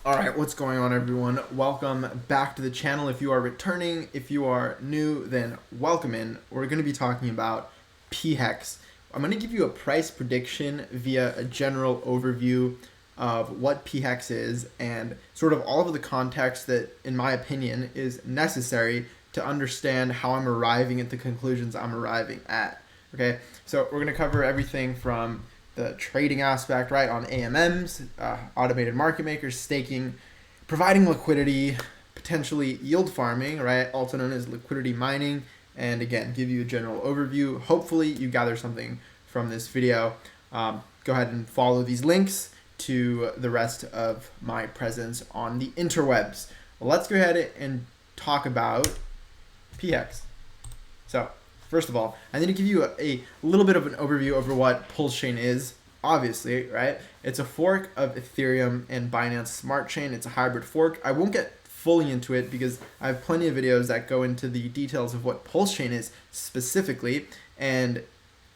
Alright, what's going on everyone? Welcome back to the channel. If you are returning, if you are new, then welcome in. We're going to be talking about pHEX. I'm going to give you a price prediction via a general overview of what pHEX is and sort of all of the context that, in my opinion, is necessary to understand how I'm arriving at the conclusions I'm arriving at. Okay, so we're going to cover everything from the trading aspect, right, on AMMs, automated market makers, staking, providing liquidity, potentially yield farming, right, also known as liquidity mining, and again, give you a general overview. Hopefully you gather something from this video. Go ahead and follow these links to the rest of my presence on the interwebs. Well, let's go ahead and talk about pHEX. So first of all, I need to give you a little bit of an overview over what Pulse Chain is. Obviously, right? It's a fork of Ethereum and Binance Smart Chain. It's a hybrid fork. I won't get fully into it because I have plenty of videos that go into the details of what Pulse Chain is specifically. And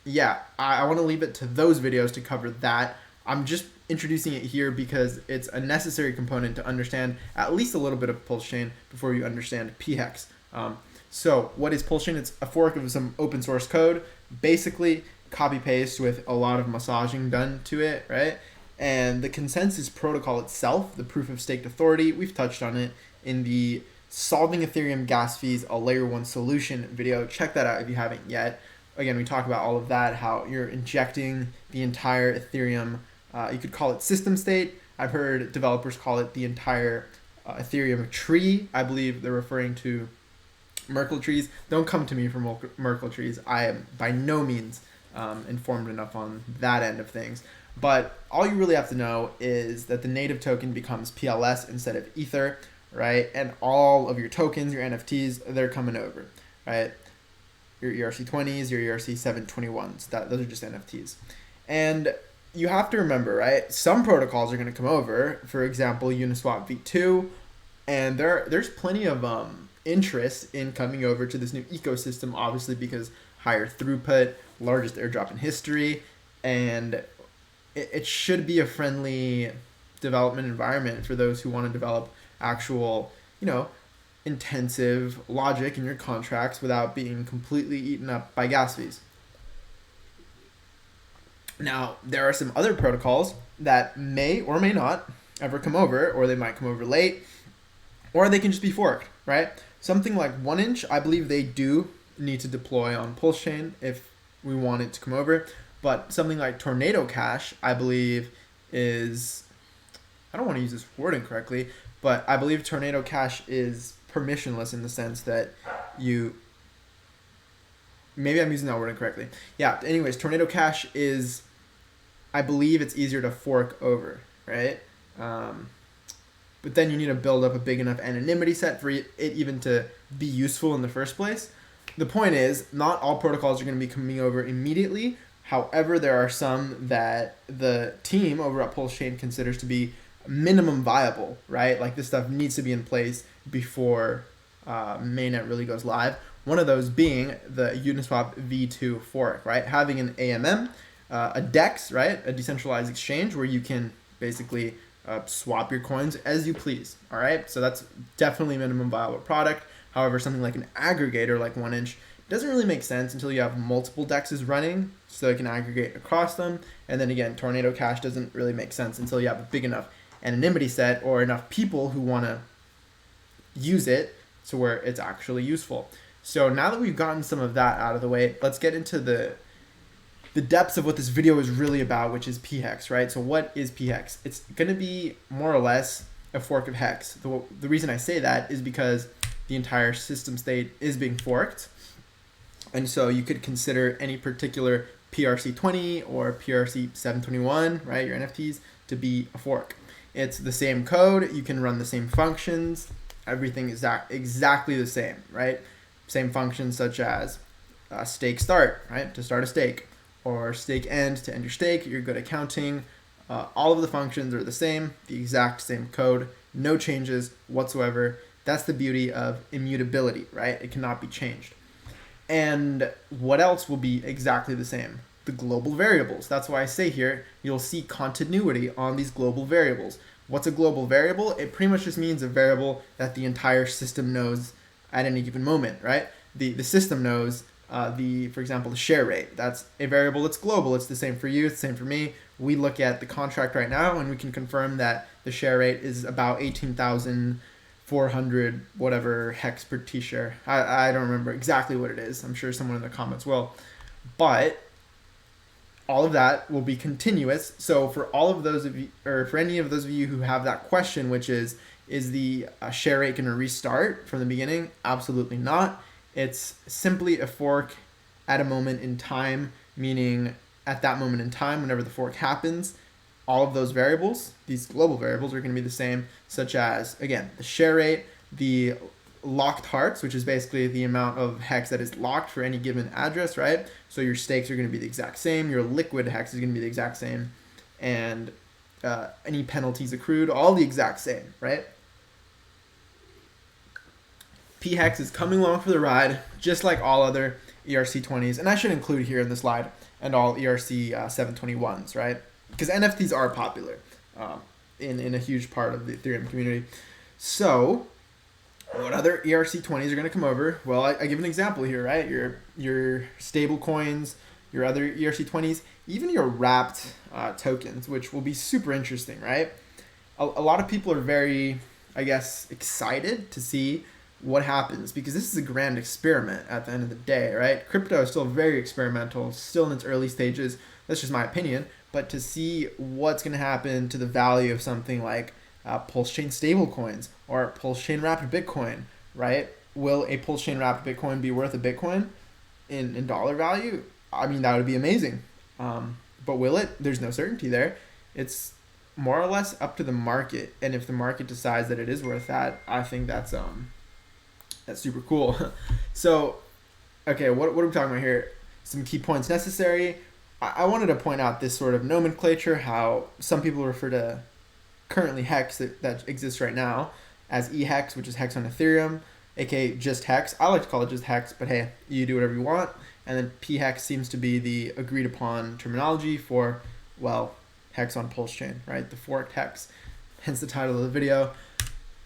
yeah, I want to leave it to those videos to cover that. I'm just introducing it here because it's a necessary component to understand at least a little bit of Pulse Chain before you understand pHEX. So what is Pulse Chain? It's a fork of some open source code. Basically, copy paste with a lot of massaging done to it, right? And the consensus protocol itself, the proof of staked authority, we've touched on it in the Solving Ethereum Gas Fees, a Layer 1 Solution video. Check that out if you haven't yet. Again, we talk about all of that, how you're injecting the entire Ethereum, you could call it system state. I've heard developers call it the entire Ethereum tree. I believe they're referring to Merkle trees. Don't come to me for Merkle trees. I am by no means informed enough on that end of things. But all you really have to know is that the native token becomes PLS instead of Ether, right? And all of your tokens, your NFTs, they're coming over, right? Your ERC20s, your ERC721s, those are just NFTs. And you have to remember, right? Some protocols are going to come over. For example, Uniswap v2, and there's plenty of interest in coming over to this new ecosystem, obviously because higher throughput, largest airdrop in history, and it should be a friendly development environment for those who want to develop actual, intensive logic in your contracts without being completely eaten up by gas fees. Now, there are some other protocols that may or may not ever come over, or they might come over late, or they can just be forked, right? Something like 1inch, I believe they do need to deploy on Pulse Chain if we want it to come over. But something like Tornado Cash, I believe is, I don't want to use this word incorrectly, but I believe Tornado Cash is permissionless in the sense that maybe I'm using that word incorrectly. Yeah, anyways, Tornado Cash is, I believe it's easier to fork over, right? But then you need to build up a big enough anonymity set for it even to be useful in the first place. The point is, not all protocols are going to be coming over immediately. However, there are some that the team over at Pulse Chain considers to be minimum viable, right? Like this stuff needs to be in place before mainnet really goes live. One of those being the Uniswap v2 fork, right? Having an AMM, a DEX, right? A decentralized exchange where you can basically swap your coins as you please, all right? So that's definitely a minimum viable product. However, something like an aggregator like 1inch doesn't really make sense until you have multiple DEXs running so it can aggregate across them. And then again, Tornado Cash doesn't really make sense until you have a big enough anonymity set or enough people who want to use it to where it's actually useful. So now that we've gotten some of that out of the way, let's get into the depths of what this video is really about, which is pHEX, right? So what is pHEX? It's going to be more or less a fork of Hex. The reason I say that is because the entire system state is being forked. And so you could consider any particular PRC20 or PRC721, right, your NFTs, to be a fork. It's the same code. You can run the same functions. Everything is exactly the same, right? Same functions such as stake start, right, to start a stake, or stake end to end your stake. You're good at counting. All of the functions are the same, the exact same code, no changes whatsoever. That's the beauty of immutability, right? It cannot be changed. And what else will be exactly the same? The global variables. That's why I say here, you'll see continuity on these global variables. What's a global variable? It pretty much just means a variable that the entire system knows at any given moment, right? The system knows for example, the share rate. That's a variable that's global. It's the same for you. It's the same for me. We look at the contract right now and we can confirm that the share rate is about 18,400 whatever hex per T-share. I don't remember exactly what it is. I'm sure someone in the comments will. But all of that will be continuous. So for all of those of you, or for any of those of you who have that question, which is the share rate going to restart from the beginning? Absolutely not. It's simply a fork at a moment in time, meaning at that moment in time, whenever the fork happens, all of those variables, these global variables, are going to be the same, such as, again, the share rate, the locked hearts, which is basically the amount of hex that is locked for any given address, right? So your stakes are going to be the exact same. Your liquid hex is going to be the exact same. And any penalties accrued, all the exact same, right? pHEX is coming along for the ride, just like all other ERC20s. And I should include here in the slide, and all ERC 721s, right? Because NFTs are popular in a huge part of the Ethereum community. So what other ERC20s are going to come over? Well, I give an example here, right? Your stable coins, your other ERC20s, even your wrapped tokens, which will be super interesting, right? A lot of people are very, I guess, excited to see what happens, because this is a grand experiment at the end of the day, right? Crypto is still very experimental, still in its early stages. That's just my opinion. But to see what's going to happen to the value of something like Pulse Chain stablecoins or Pulse Chain wrapped Bitcoin, right? Will a Pulse Chain wrapped Bitcoin be worth a Bitcoin in dollar value? I mean, that would be amazing. But will it? There's no certainty there. It's more or less up to the market. And if the market decides that it is worth that, I think that's super cool. So, okay, what are we talking about here? Some key points necessary. I wanted to point out this sort of nomenclature, how some people refer to currently hex that exists right now as eHex, which is hex on Ethereum, aka just hex. I like to call it just hex, but hey, you do whatever you want. And then pHEX seems to be the agreed upon terminology for, well, hex on Pulse Chain, right? The forked hex, hence the title of the video.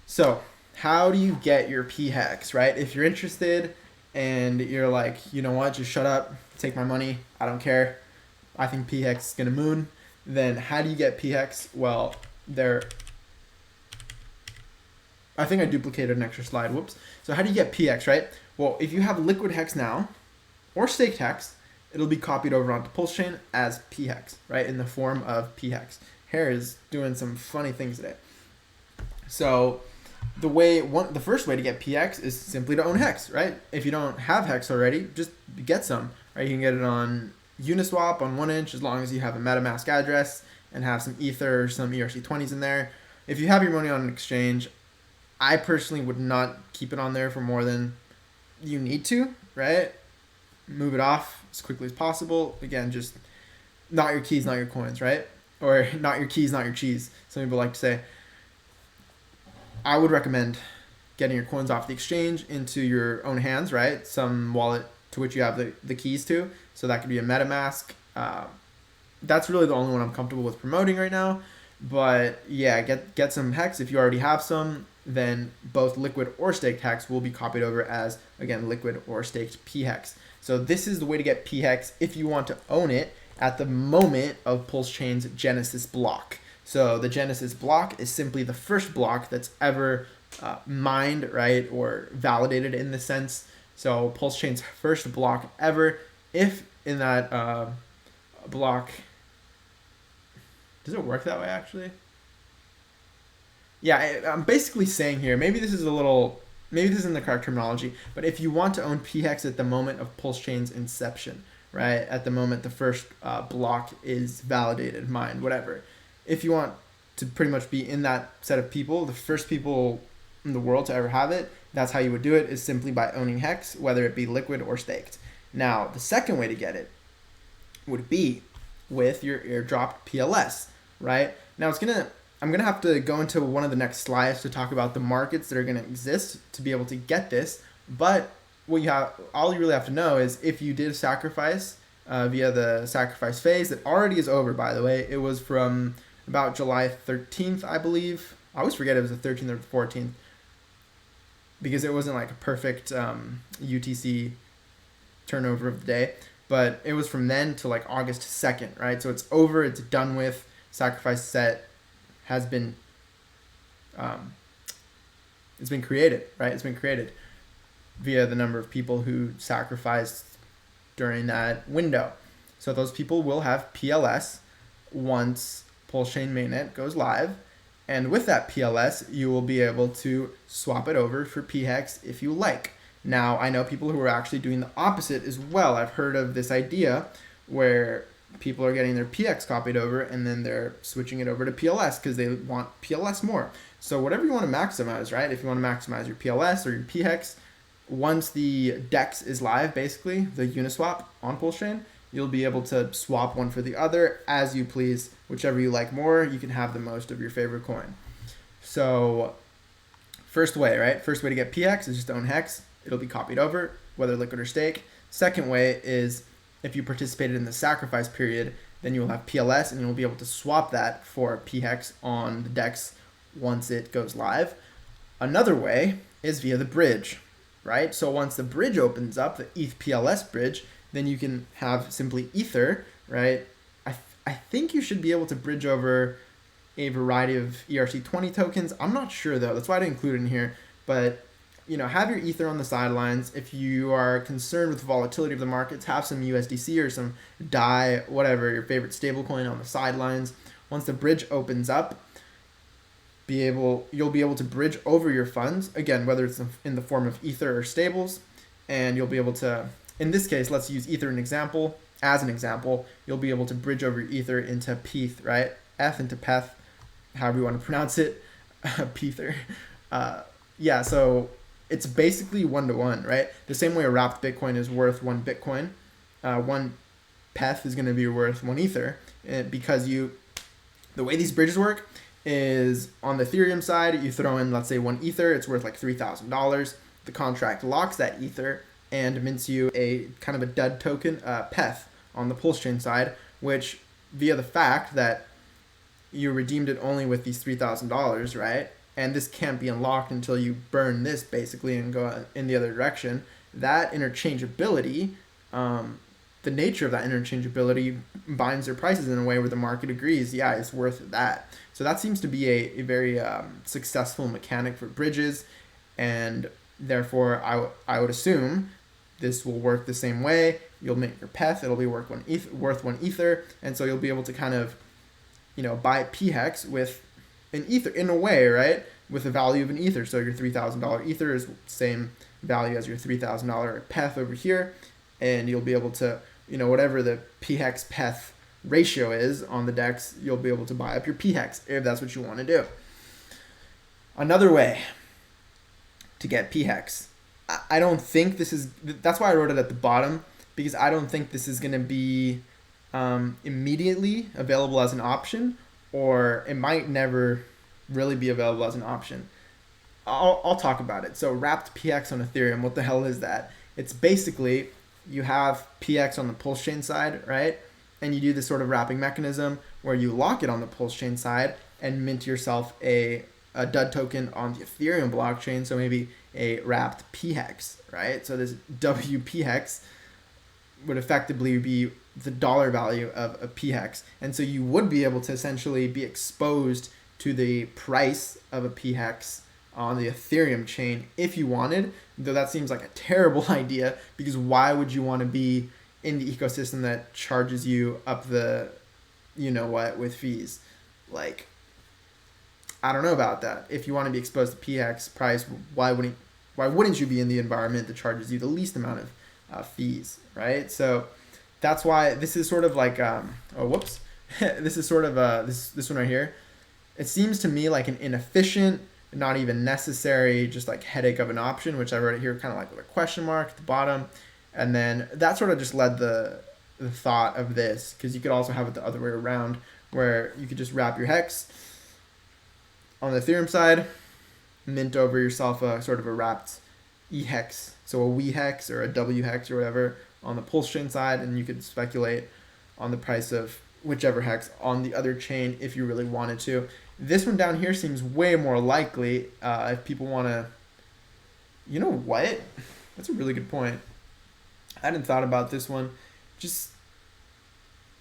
So how do you get your pHEX, right? If you're interested and you're like, you know what, just shut up, take my money, I don't care, I think pHEX is gonna moon, then how do you get pHEX? Well, I think I duplicated an extra slide, whoops. So how do you get pHEX, right? Well, if you have liquid hex now, or staked hex, it'll be copied over onto Pulse Chain as pHEX, right? In the form of pHEX. Hare is doing some funny things today. So the first way to get pHEX is simply to own hex, right? If you don't have hex already, just get some, right? You can get it on Uniswap on 1inch, as long as you have a MetaMask address and have some Ether or some ERC20s in there. If you have your money on an exchange, I personally would not keep it on there for more than you need to, right? Move it off as quickly as possible. Again, just not your keys, not your coins, right? Or not your keys, not your cheese, some people like to say. I would recommend getting your coins off the exchange into your own hands, right? Some wallet to which you have the keys to. So that could be a MetaMask. That's really the only one I'm comfortable with promoting right now. But yeah, get some hex. If you already have some, then both liquid or staked hex will be copied over as, again, liquid or staked pHEX. So this is the way to get pHEX if you want to own it at the moment of Pulse Chain's Genesis block. So the Genesis block is simply the first block that's ever mined, right, or validated in the sense. So Pulse Chain's first block ever. If in that block, does it work that way actually? Yeah, I'm basically saying here, maybe this isn't the correct terminology, but if you want to own pHEX at the moment of Pulse Chain's inception, right, at the moment the first block is validated, mined, whatever. If you want to pretty much be in that set of people, the first people in the world to ever have it, that's how you would do it, is simply by owning hex, whether it be liquid or staked. Now, the second way to get it would be with your airdropped PLS, right? Now, I'm gonna have to go into one of the next slides to talk about the markets that are gonna exist to be able to get this. But all you really have to know is if you did sacrifice via the sacrifice phase that already is over, by the way. It was from about July 13th, I believe. I always forget it was the 13th or the 14th because it wasn't like a perfect UTC turnover of the day. But it was from then to like August 2nd, right? So it's over, it's done with. Sacrifice set has been, it's been created, right? It's been created via the number of people who sacrificed during that window. So those people will have PLS once Pulse Chain Mainnet goes live. And with that PLS, you will be able to swap it over for pHEX if you like. Now, I know people who are actually doing the opposite as well. I've heard of this idea where people are getting their pHEX copied over and then they're switching it over to PLS because they want PLS more. So whatever you want to maximize, right? If you want to maximize your PLS or your pHEX, once the DEX is live, basically, the Uniswap on Pulse Chain, you'll be able to swap one for the other as you please. Whichever you like more, you can have the most of your favorite coin. So first way, right? First way to get pHEX is just to own HEX. It'll be copied over, whether liquid or stake. Second way is if you participated in the sacrifice period, then you will have PLS and you'll be able to swap that for pHEX on the DEX once it goes live. Another way is via the bridge, right? So once the bridge opens up, the ETH PLS bridge, then you can have simply Ether, right? I think you should be able to bridge over a variety of ERC20 tokens. I'm not sure though. That's why I didn't include it in here. But have your Ether on the sidelines. If you are concerned with the volatility of the markets, have some USDC or some DAI, whatever, your favorite stablecoin on the sidelines. Once the bridge opens up, you'll be able to bridge over your funds, again, whether it's in the form of Ether or stables, and you'll be able to, in this case, let's use Ether as an example, you'll be able to bridge over your Ether into PETH, right? F into PETH, however you want to pronounce it, Pether. Yeah, so it's basically 1-to-1, right? The same way a wrapped Bitcoin is worth 1 Bitcoin, 1 PETH is going to be worth 1 Ether, because the way these bridges work is on the Ethereum side, you throw in, let's say, 1 Ether, it's worth like $3,000. The contract locks that Ether and mints you a kind of a dud token, PETH, on the Pulse Chain side, which via the fact that you redeemed it only with these $3,000, right? And this can't be unlocked until you burn this basically and go in the other direction. That interchangeability, the nature of that interchangeability binds their prices in a way where the market agrees, yeah, it's worth that. So that seems to be a very successful mechanic for bridges, and therefore I would assume this will work the same way. You'll make your PETH, it'll be worth 1 Ether, and so you'll be able to kind of, buy pHEX with an Ether in a way, right? With the value of an Ether. So your $3,000 Ether is the same value as your $3,000 PETH over here, and you'll be able to, whatever the pHEX PETH ratio is on the DEX, you'll be able to buy up your pHEX if that's what you want to do. Another way to get pHEX, I don't think that's why I wrote it at the bottom, because I don't think this is going to be immediately available as an option, or it might never really be available as an option. I'll talk about it. So wrapped pHEX on Ethereum, what the hell is that? It's basically, you have pHEX on the Pulse Chain side, right? And you do this sort of wrapping mechanism where you lock it on the Pulse Chain side and mint yourself a dud token on the Ethereum blockchain, so maybe a wrapped pHEX, right? So this WPHEX would effectively be the dollar value of a pHEX. And so you would be able to essentially be exposed to the price of a pHEX on the Ethereum chain if you wanted, though that seems like a terrible idea, because why would you want to be in the ecosystem that charges you up the with fees? Like, I don't know about that. If you want to be exposed to pHEX price, why wouldn't you be in the environment that charges you the least amount of fees, right? So that's why this is sort of like this is sort of this one right here. It seems to me like an inefficient, not even necessary, just like headache of an option, which I wrote it here kind of like with a question mark at the bottom. And then that sort of just led the thought of this, because you could also have it the other way around, where you could just wrap your HEX on the Ethereum side, mint over yourself a sort of a wrapped eHEX, so a WeHEX or a WHEX or whatever on the Pulse Chain side, and you could speculate on the price of whichever hex on the other chain if you really wanted to. This one down here seems way more likely if people want to. You know what? That's a really good point. I hadn't thought about this one. Just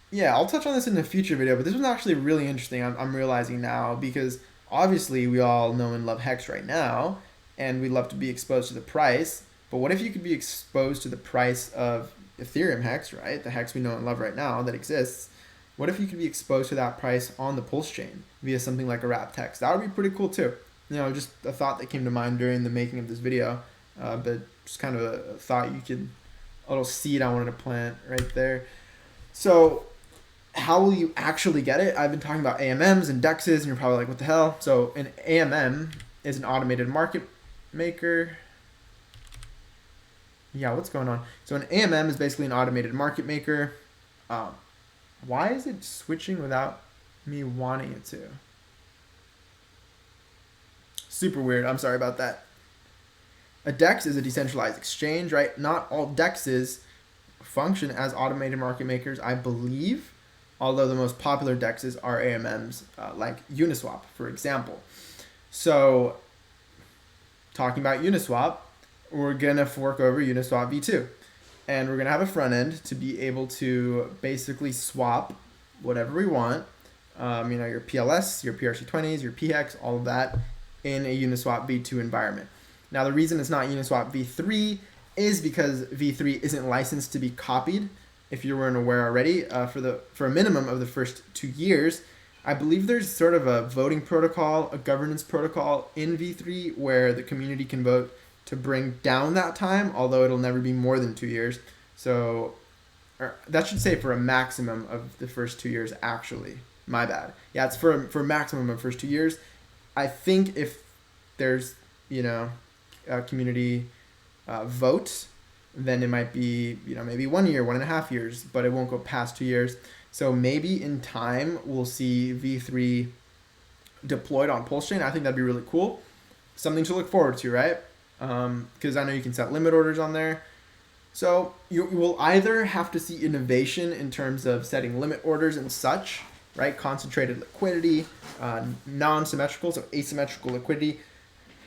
yeah, I'll touch on this in a future video, but this one's actually really interesting. I'm realizing now because obviously we all know and love hex right now, and we love to be exposed to the price. But what if you could be exposed to the price of Ethereum hex, right? The hex we know and love right now that exists. What if you could be exposed to that price on the Pulse chain via something like a wrapped hex? That would be pretty cool too. You know, just a thought that came to mind during the making of this video, but just kind of a thought you could, a little seed I wanted to plant right there. So how will you actually get it? I've been talking about AMMs and DEXs, and you're probably like, what the hell? So an AMM is an automated market maker. Yeah, what's going on? So an AMM is basically an automated market maker. Why is it switching without me wanting it to? Super weird. I'm sorry about that. A DEX is a decentralized exchange, right? Not all DEXs function as automated market makers, I believe, although the most popular DEXs are AMMs, like Uniswap, for example. So talking about Uniswap, we're going to fork over Uniswap v2. And we're going to have a front end to be able to basically swap whatever we want, you know, your PLS, your PRC20s, your pHEX, all of that in a Uniswap v2 environment. Now, the reason it's not Uniswap v3 is because v3 isn't licensed to be copied. If you weren't aware already, for a minimum of the first 2 years, I believe there's sort of a voting protocol, a governance protocol in v3 where the community can vote to bring down that time, although it'll never be more than 2 years. So that should say for a maximum of the first 2 years, actually. My bad. Yeah, it's for a maximum of first 2 years. I think if there's, you know, a community vote, then it might be, you know, maybe 1 year, 1.5 years, but it won't go past 2 years. So maybe in time we'll see v3 deployed on Pulse Chain. I think that'd be really cool. Something to look forward to, right? Because I know you can set limit orders on there. So you will either have to see innovation in terms of setting limit orders and such, right? Concentrated liquidity, non-symmetrical, so asymmetrical liquidity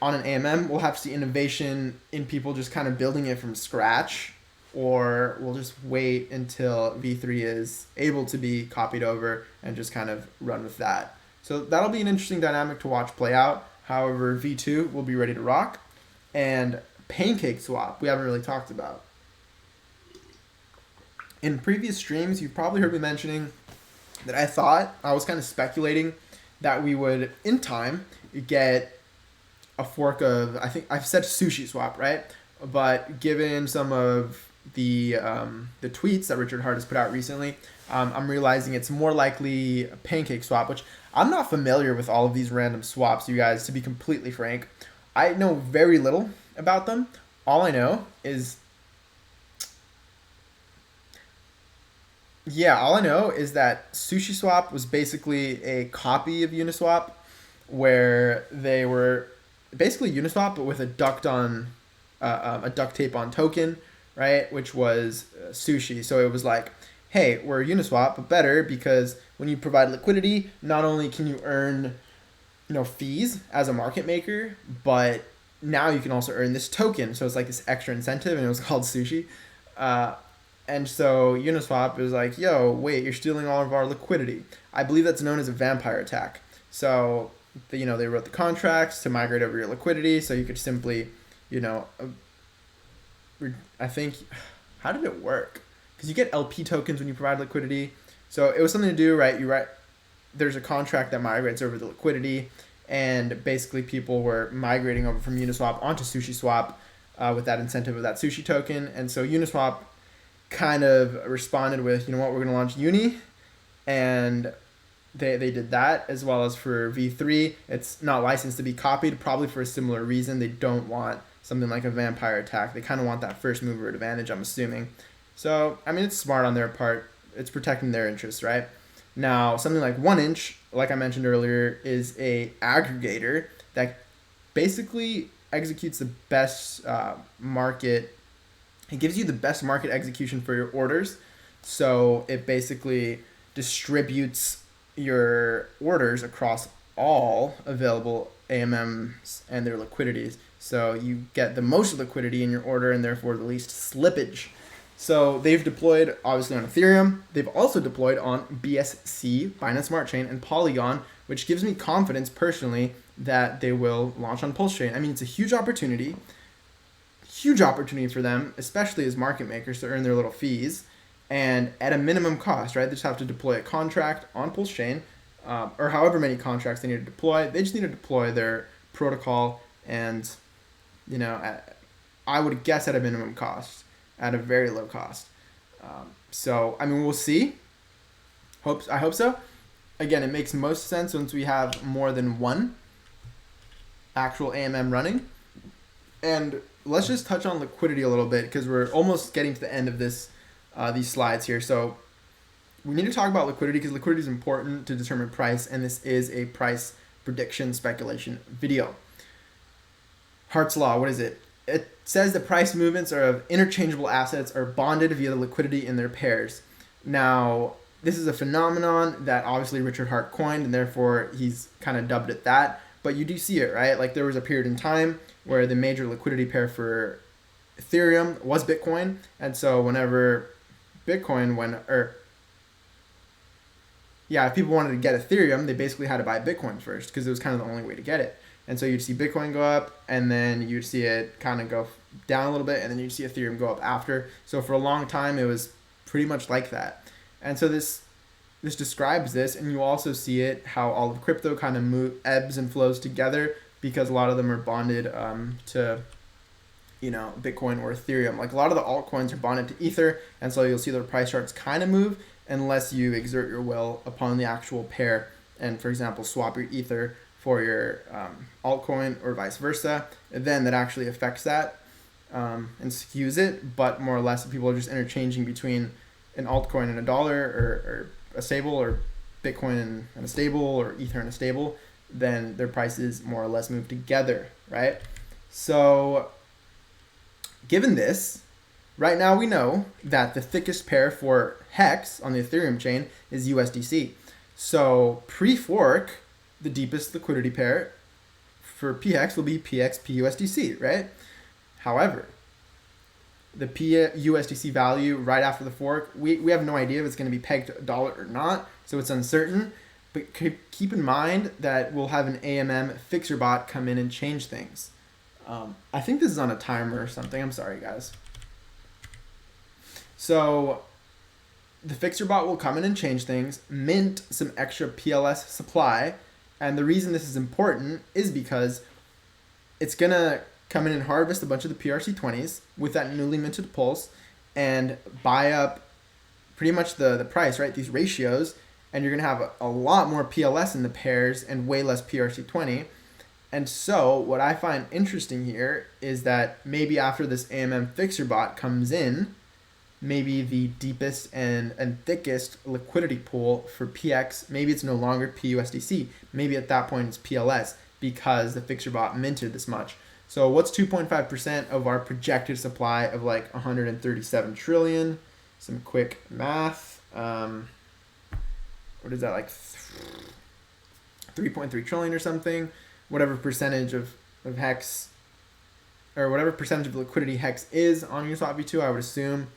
on an AMM. We'll have to see innovation in people just kind of building it from scratch, or we'll just wait until v3 is able to be copied over and just kind of run with that. So that'll be an interesting dynamic to watch play out. However, v2 will be ready to rock. And Pancake Swap, we haven't really talked about. In previous streams, you've probably heard me mentioning that I was kind of speculating that we would, in time, get a fork of, I think I've said Sushi Swap, right? But given some of the tweets that Richard Hart has put out recently, I'm realizing it's more likely a Pancake Swap, which I'm not familiar with all of these random swaps, you guys, to be completely frank. I know very little about them. All I know is, that Sushi Swap was basically a copy of Uniswap, where they were basically Uniswap, but with a duct tape on token, right? Which was Sushi. So it was like, hey, we're Uniswap, but better because when you provide liquidity, not only can you earn, you know, fees as a market maker, but now you can also earn this token. So it's like this extra incentive, and it was called Sushi. And so Uniswap is like, yo, wait, you're stealing all of our liquidity. I believe that's known as a vampire attack. So, you know, they wrote the contracts to migrate over your liquidity, so you could simply, you know, I think, how did it work? Because you get LP tokens when you provide liquidity. So it was something to do, right? There's a contract that migrates over the liquidity, and basically people were migrating over from Uniswap onto SushiSwap with that incentive of that Sushi token. And so Uniswap kind of responded with, you know what, we're going to launch Uni, and they did that, as well as for V3. It's not licensed to be copied, probably for a similar reason. They don't want something like a vampire attack. They kind of want that first mover advantage, I'm assuming. So, I mean, it's smart on their part. It's protecting their interests, right? Now, something like 1inch, like I mentioned earlier, is a aggregator that basically executes the best market. It gives you the best market execution for your orders. So it basically distributes your orders across all available AMMs and their liquidities. So you get the most liquidity in your order and therefore the least slippage. So they've deployed obviously on Ethereum. They've also deployed on BSC, Binance Smart Chain, and Polygon, which gives me confidence personally that they will launch on Pulse Chain. I mean, it's a huge opportunity for them, especially as market makers to earn their little fees, and at a minimum cost, right? They just have to deploy a contract on Pulse Chain, or however many contracts they need to deploy. They just need to deploy their protocol, and I would guess at a minimum cost, at a very low cost. So I mean, we'll see. I hope so. Again, it makes most sense once we have more than one actual AMM running. And let's just touch on liquidity a little bit because we're almost getting to the end of these slides here. So we need to talk about liquidity because liquidity is important to determine price, and this is a price prediction speculation video. Hart's Law, what is it? It says the price movements of interchangeable assets are bonded via the liquidity in their pairs. Now, this is a phenomenon that obviously Richard Hart coined, and therefore he's kind of dubbed it that. But you do see it, right? Like there was a period in time where the major liquidity pair for Ethereum was Bitcoin. And so whenever Bitcoin if people wanted to get Ethereum, they basically had to buy Bitcoin first because it was kind of the only way to get it. And so you'd see Bitcoin go up, and then you'd see it kind of go down a little bit, and then you'd see Ethereum go up after. So for a long time, it was pretty much like that. And so this describes this, and you also see it how all of crypto kind of ebbs and flows together because a lot of them are bonded to Bitcoin or Ethereum. Like a lot of the altcoins are bonded to Ether, and so you'll see their price charts kind of move unless you exert your will upon the actual pair and, for example, swap your Ether for your altcoin or vice versa. And then that actually affects that and skews it, but more or less people are just interchanging between an altcoin and a dollar or a stable, or Bitcoin and a stable, or Ether and a stable, then their prices more or less move together, right? So given this, right now we know that the thickest pair for HEX on the Ethereum chain is USDC. So pre-fork, the deepest liquidity pair for pHEX will be pHEX PUSDC, right? However, the PUSDC value right after the fork, we have no idea if it's going to be pegged to $1 or not, so it's uncertain. But keep in mind that we'll have an AMM fixer bot come in and change things. I think this is on a timer or something. I'm sorry, guys. So the fixer bot will come in and change things, mint some extra PLS supply, and the reason this is important is because it's going to come in and harvest a bunch of the PRC20s with that newly minted pulse and buy up pretty much the price, right? These ratios, and you're going to have a lot more PLS in the pairs and way less PRC20. And so what I find interesting here is that maybe after this AMM fixer bot comes in, maybe the deepest and thickest liquidity pool for pHEX, maybe it's no longer PUSDC. Maybe at that point it's PLS because the fixer bot minted this much. So what's 2.5% of our projected supply of like 137 trillion? Some quick math. What is that, like 3.3 trillion or something? Whatever percentage of HEX, or whatever percentage of liquidity HEX is on Uniswap v2, I would assume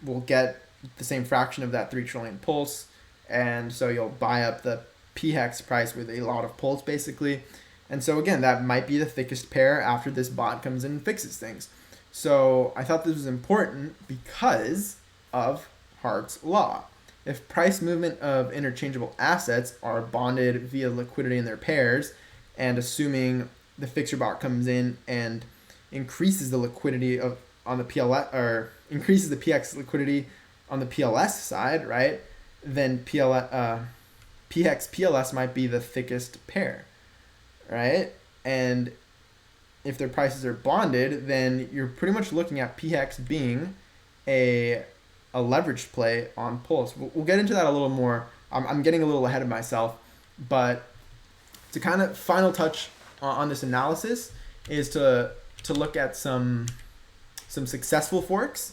we'll get the same fraction of that 3 trillion pulse. And so you'll buy up the pHEX price with a lot of pulse basically. And so again, that might be the thickest pair after this bot comes in and fixes things. So I thought this was important because of Hart's Law. If price movement of interchangeable assets are bonded via liquidity in their pairs, and assuming the fixer bot comes in and increases the liquidity on the PLS, or increases the pHEX liquidity on the PLS side, right? Then pHEX PLS might be the thickest pair, right? And if their prices are bonded, then you're pretty much looking at pHEX being a leveraged play on Pulse. We'll get into that a little more. I'm getting a little ahead of myself, but to kind of final touch on this analysis is to look at some successful forks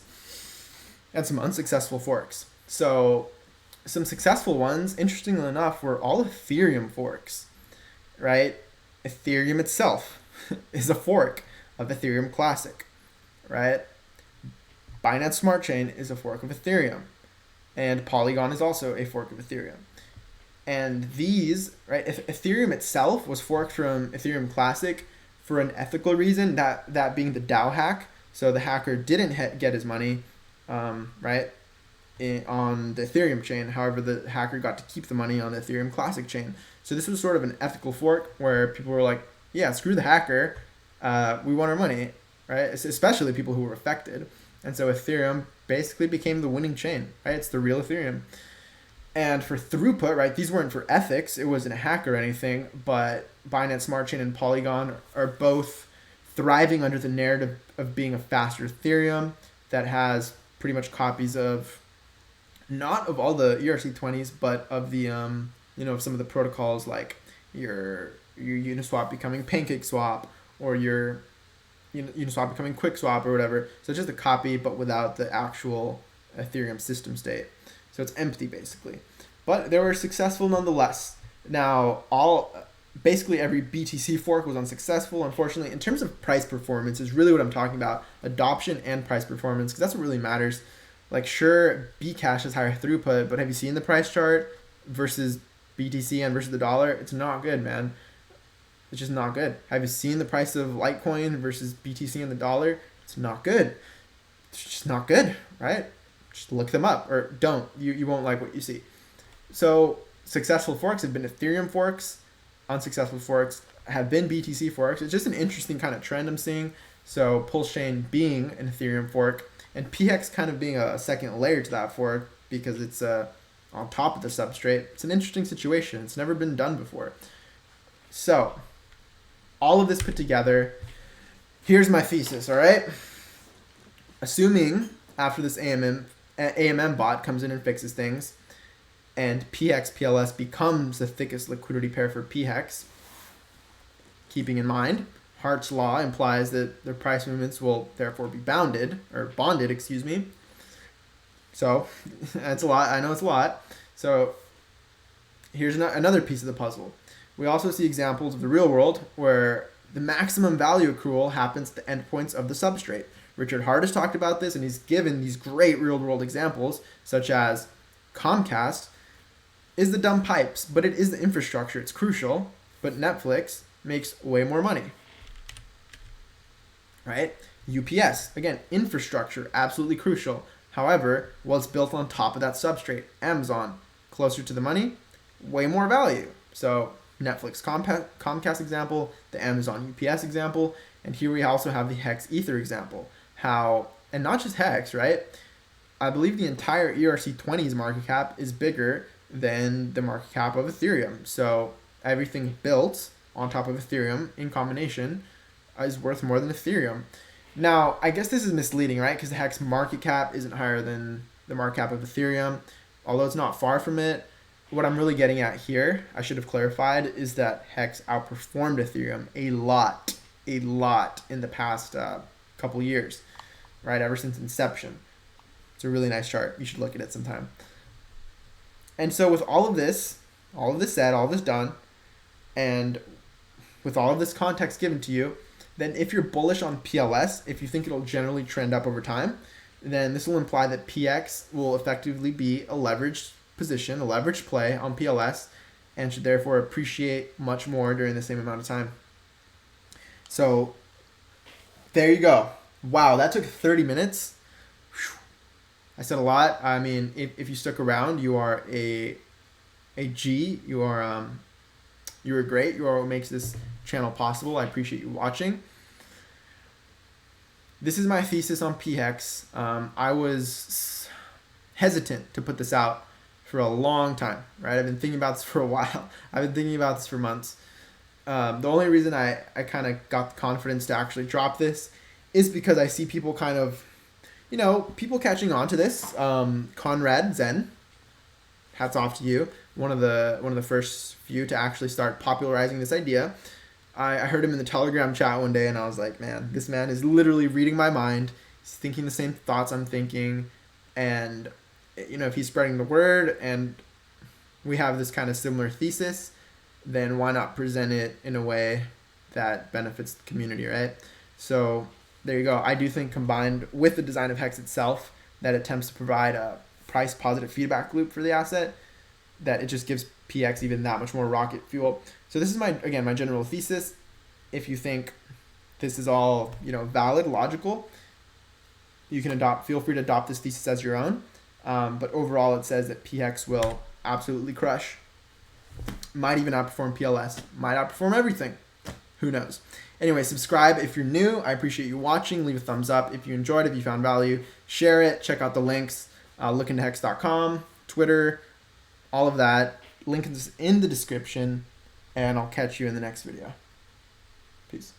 and some unsuccessful forks. So some successful ones, interestingly enough, were all Ethereum forks, right? Ethereum itself is a fork of Ethereum Classic, right? Binance Smart Chain is a fork of Ethereum, and Polygon is also a fork of Ethereum. And these, right, if Ethereum itself was forked from Ethereum Classic for an ethical reason, that being the DAO hack, so the hacker didn't get his money, right, on the Ethereum chain. However, the hacker got to keep the money on the Ethereum Classic chain. So this was sort of an ethical fork where people were like, yeah, screw the hacker, we want our money, right? Especially people who were affected. And so Ethereum basically became the winning chain, right? It's the real Ethereum. And for throughput, right, these weren't for ethics, it wasn't a hack or anything, but Binance Smart Chain and Polygon are both thriving under the narrative of being a faster Ethereum that has pretty much copies of, not of all the ERC20s, but of the, some of the protocols like your Uniswap becoming PancakeSwap, or your Uniswap becoming QuickSwap or whatever. So it's just a copy, but without the actual Ethereum system state. So it's empty basically, but they were successful nonetheless. Now basically every BTC fork was unsuccessful, unfortunately. In terms of price performance is really what I'm talking about, adoption and price performance, because that's what really matters. Like, sure, Bcash has higher throughput, but have you seen the price chart versus BTC and versus the dollar? It's not good, man. It's just not good. Have you seen the price of Litecoin versus BTC and the dollar? It's not good. It's just not good, right? Just look them up, or don't. You won't like what you see. So successful forks have been Ethereum forks. Unsuccessful forks have been BTC forks. It's just an interesting kind of trend I'm seeing. So Pulse Chain being an Ethereum fork, and pHEX kind of being a second layer to that fork because it's on top of the substrate. It's an interesting situation. It's never been done before. So all of this put together, here's my thesis, all right? Assuming after this AMM bot comes in and fixes things, and pHEX PLS becomes the thickest liquidity pair for pHEX, keeping in mind Hart's law implies that the price movements will therefore be bonded. So that's a lot. I know it's a lot. So here's another piece of the puzzle. We also see examples of the real world where the maximum value accrual happens at the endpoints of the substrate. Richard Hart has talked about this, and he's given these great real-world examples, such as Comcast is the dumb pipes, but it is the infrastructure. It's crucial, but Netflix makes way more money, right? UPS, again, infrastructure, absolutely crucial. However, what's built on top of that substrate? Amazon, closer to the money, way more value. So Netflix Comcast example, the Amazon UPS example, and here we also have the Hex Ether example. How, and not just Hex, right? I believe the entire ERC20's market cap is bigger than the market cap of Ethereum. So everything built on top of Ethereum in combination is worth more than Ethereum. Now, I guess this is misleading, right? Because the Hex market cap isn't higher than the market cap of Ethereum, although it's not far from it. What I'm really getting at here, I should have clarified, is that Hex outperformed Ethereum a lot in the past couple years, right? Ever since inception. It's a really nice chart. You should look at it sometime. And so with all of this said, all of this done, and with all of this context given to you, then if you're bullish on PLS, if you think it'll generally trend up over time, then this will imply that pHEX will effectively be a leveraged position, a leveraged play on PLS, and should therefore appreciate much more during the same amount of time. So there you go. Wow, that took 30 minutes. Whew. I said a lot. I mean, if you stuck around, you are a G. You are great. You are what makes this channel possible. I appreciate you watching. This is my thesis on pHEX. I was hesitant to put this out for a long time, right? I've been thinking about this for a while. I've been thinking about this for months. The only reason I kind of got the confidence to actually drop this is because I see people kind of, people catching on to this. Conrad Zen, hats off to you. One of the first few to actually start popularizing this idea. I heard him in the Telegram chat one day, and I was like, man, this man is literally reading my mind. He's thinking the same thoughts I'm thinking, and if he's spreading the word and we have this kind of similar thesis, then why not present it in a way that benefits the community, right? So there you go. I do think combined with the design of Hex itself that attempts to provide a price positive feedback loop for the asset, that it just gives pHEX even that much more rocket fuel. So this is my general thesis. If you think this is all, valid, logical, you can feel free to adopt this thesis as your own. But overall, it says that pHEX will absolutely crush. Might even outperform PLS. Might outperform everything. Who knows? Anyway, subscribe if you're new. I appreciate you watching. Leave a thumbs up if you enjoyed, if you found value. Share it. Check out the links. LookIntoHex.com, Twitter, all of that. Link is in the description. And I'll catch you in the next video. Peace.